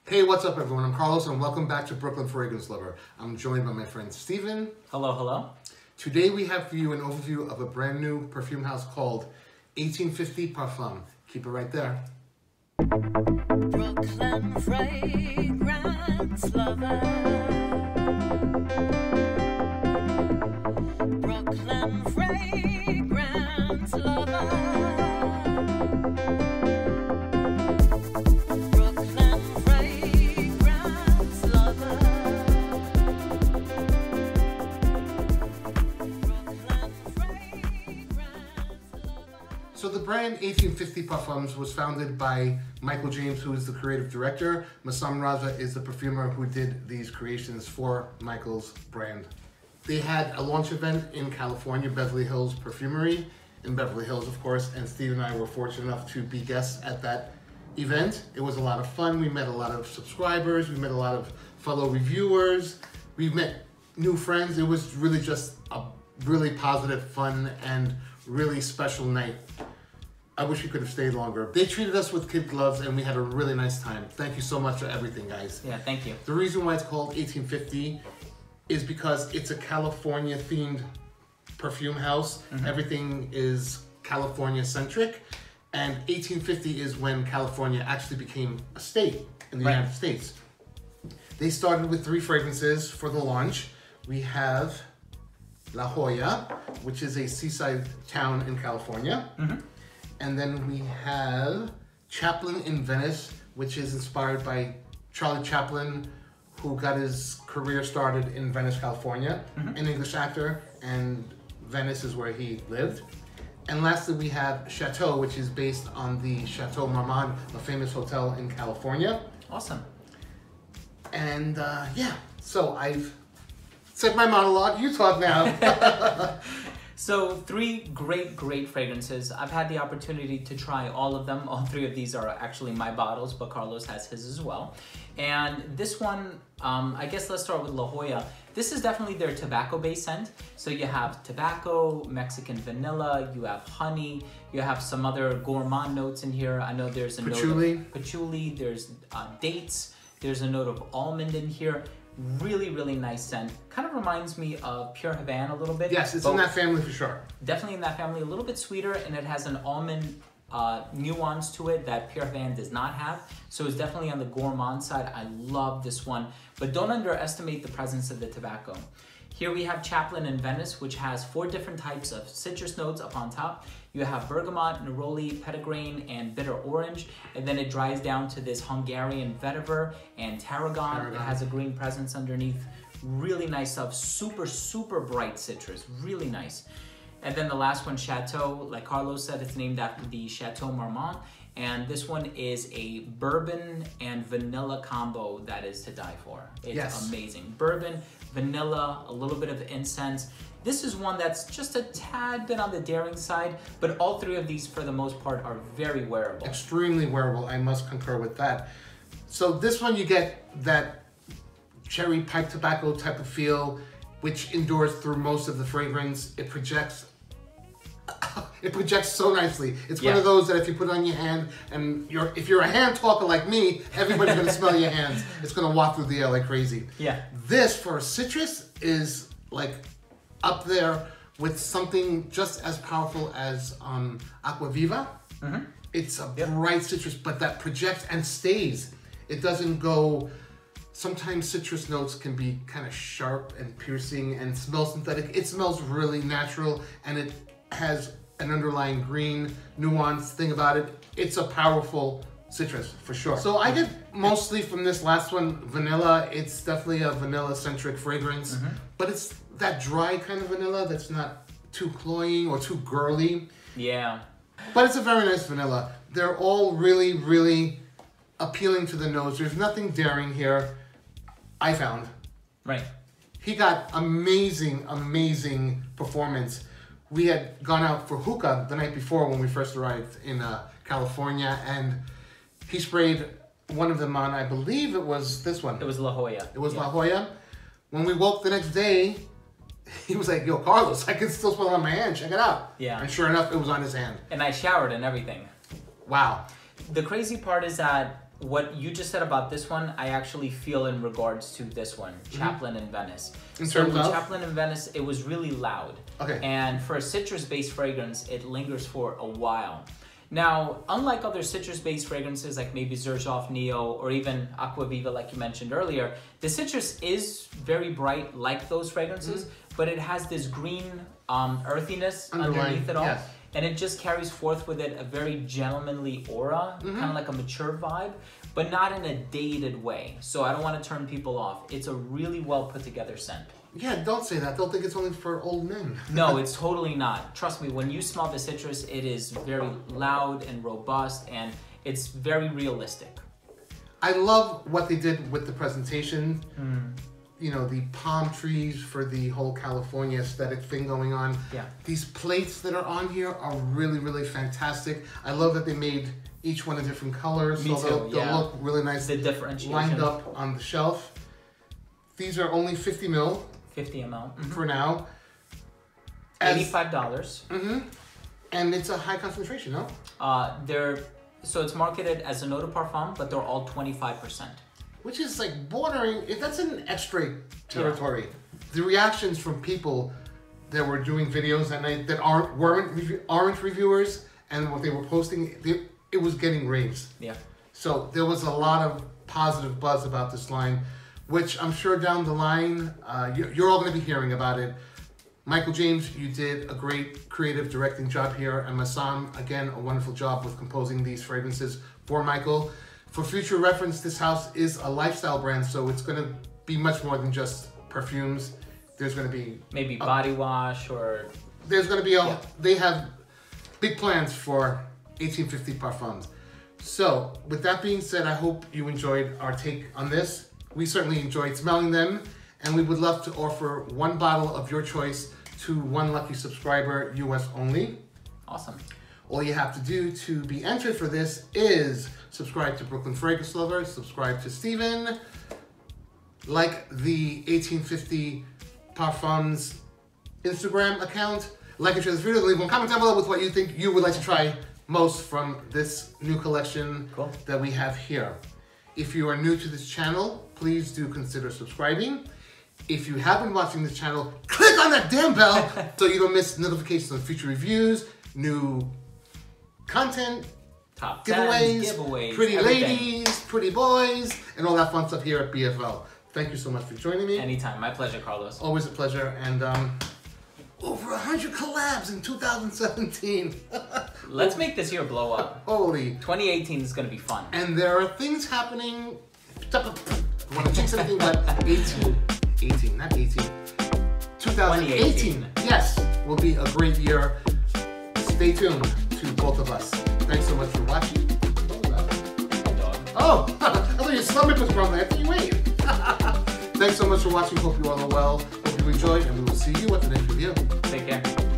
Hey, what's up everyone? I'm Carlos and welcome back to Brooklyn Fragrance Lover. I'm joined by my friend Steven. Hello, hello. Today we have for you an overview of a brand new perfume house called 1850 Parfums. Keep it right there. Brooklyn Fragrance Lover. Brooklyn Fragrance Lover. So the brand 1850 Parfums was founded by Michael James, who is the creative director. Masam Raza is the perfumer who did these creations for Michael's brand. They had a launch event in California, Beverly Hills Perfumery, in Beverly Hills, of course, and Steve and I were fortunate enough to be guests at that event. It was a lot of fun. We met a lot of subscribers. We met a lot of fellow reviewers. We met new friends. It was really just a really positive, fun, and really special night. I wish we could have stayed longer. They treated us with kid gloves and we had a really nice time. Thank you so much for everything, guys. Yeah, thank you. The reason why it's called 1850 is because it's a California themed perfume house. Everything is California centric. And 1850 is when California actually became a state in the United States. They started with 3 fragrances for the launch. We have La Jolla, which is a seaside town in California. And then we have Chaplin in Venice, which is inspired by Charlie Chaplin, who got his career started in Venice, California, an English actor, and Venice is where he lived. And lastly, we have Chateau, which is based on the Chateau Marmont, a famous hotel in California. Awesome. And yeah, so I've said my monologue, you talk now. So 3 great fragrances. I've had the opportunity to try all of them. All 3 of these are actually my bottles, but Carlos has his as well. And this one, I guess let's start with La Jolla. This is definitely their tobacco-based scent. So you have tobacco, Mexican vanilla, you have honey, you have some other gourmand notes in here. I know there's a Patchouli. note of patchouli, there's dates, there's a note of almond in here. Really nice scent. Kind of reminds me of Pure Havana a little bit. Yes, it's in that family for sure. Definitely in that family, a little bit sweeter, and it has an almond nuance to it that Pure Havana does not have. So it's definitely on the gourmand side. I love this one, but don't underestimate the presence of the tobacco. Here we have Chaplin in Venice, which has 4 different types of citrus notes up on top. You have bergamot, neroli, petitgrain, and bitter orange. And then it dries down to this Hungarian vetiver and tarragon. It has a green presence underneath. Really nice stuff. Super bright citrus. Really nice. And then the last one, Chateau. Like Carlos said, it's named after the Chateau Marmont. And this one is a bourbon and vanilla combo that is to die for. It's amazing. Bourbon, vanilla, a little bit of incense. This is one that's just a tad bit on the daring side, but all 3 of these, for the most part, are very wearable. Extremely wearable, I must concur with that. So this one you get that cherry pipe tobacco type of feel, which endures through most of the fragrance. It projects so nicely. It's one of those that if you put it on your hand, and if you're a hand talker like me, everybody's gonna smell your hands. It's gonna walk through the air like crazy. Yeah. This for citrus is like up there with something just as powerful as Aquaviva. It's a bright citrus, but that projects and stays. It doesn't go. Sometimes citrus notes can be kind of sharp and piercing and smell synthetic. It smells really natural, and it has an underlying green nuance thing about it. It's a powerful citrus for sure. So I get mostly from this last one vanilla. It's definitely a vanilla centric fragrance, but it's that dry kind of vanilla that's not too cloying or too girly. Yeah. But it's a very nice vanilla. They're all really appealing to the nose. There's nothing daring here, I found. Right. He got amazing performance. We had gone out for hookah the night before when we first arrived in California, and he sprayed one of them on, I believe it was this one. It was La Jolla. It was La Jolla. When we woke the next day, he was like, yo, Carlos, I can still smell it on my hand. Check it out. Yeah. And sure enough, it was on his hand. And I showered and everything. Wow. The crazy part is that what you just said about this one, I actually feel in regards to this one, Chaplin in Venice. In terms of? Chaplin in Venice, it was really loud. Okay. And for a citrus-based fragrance, it lingers for a while. Now, unlike other citrus-based fragrances like maybe Xerjoff Neo or even Aquaviva like you mentioned earlier, the citrus is very bright like those fragrances, but it has this green earthiness underneath it all. Yes. And it just carries forth with it a very gentlemanly aura, kind of like a mature vibe, but not in a dated way. So I don't want to turn people off. It's a really well put together scent. Yeah, don't say that. They'll think it's only for old men. No, it's totally not. Trust me, when you smell the citrus, it is very loud and robust, and it's very realistic. I love what they did with the presentation. You know, the palm trees for the whole California aesthetic thing going on. Yeah. These plates that are on here are really, really fantastic. I love that they made each one a different color. Me so too, they'll look really nice. The differentiation. Lined up on the shelf. These are only 50 mil. 50 ml. For now. $85. And it's a high concentration, no? So it's marketed as an eau de parfum, but they're all 25%. Which is like bordering, that's in X-ray territory. The reactions from people that were doing videos that night that aren't reviewers, and what they were posting, it was getting raves. Yeah. So there was a lot of positive buzz about this line, which I'm sure down the line, you're all going to be hearing about it. Michael James, you did a great creative directing job here, and Massam, again, a wonderful job with composing these fragrances for Michael. For future reference, this house is a lifestyle brand, so it's going to be much more than just perfumes. There's going to be... Maybe body wash or... There's going to be They have big plans for 1850 Parfums. So, with that being said, I hope you enjoyed our take on this. We certainly enjoyed smelling them, and we would love to offer one bottle of your choice to one lucky subscriber, US only. Awesome. All you have to do to be entered for this is subscribe to Brooklyn Fragrance Lover, subscribe to Steven, like the 1850 Parfums Instagram account, like and share this video, leave a comment down below with what you think you would like to try most from this new collection that we have here. If you are new to this channel, please do consider subscribing. If you have been watching this channel, click on that damn bell so you don't miss notifications of future reviews, new content, top giveaways, pretty everything. ladies, pretty boys, and all that fun stuff here at BFL. Thank you so much for joining me. Anytime. My pleasure, Carlos. Always a pleasure. And over 100 collabs in 2017. Let's make this year blow up. Holy. 2018 is going to be fun. And there are things happening. I want to jinx anything, but 2018. 2018, yes, will be a great year. Stay tuned to both of us. Thanks so much for watching. Oh, I thought your stomach was grumbling. I thought you ate. Thanks so much for watching. Hope you all are well. Hope you enjoyed, and we will see you at the next video. Take care.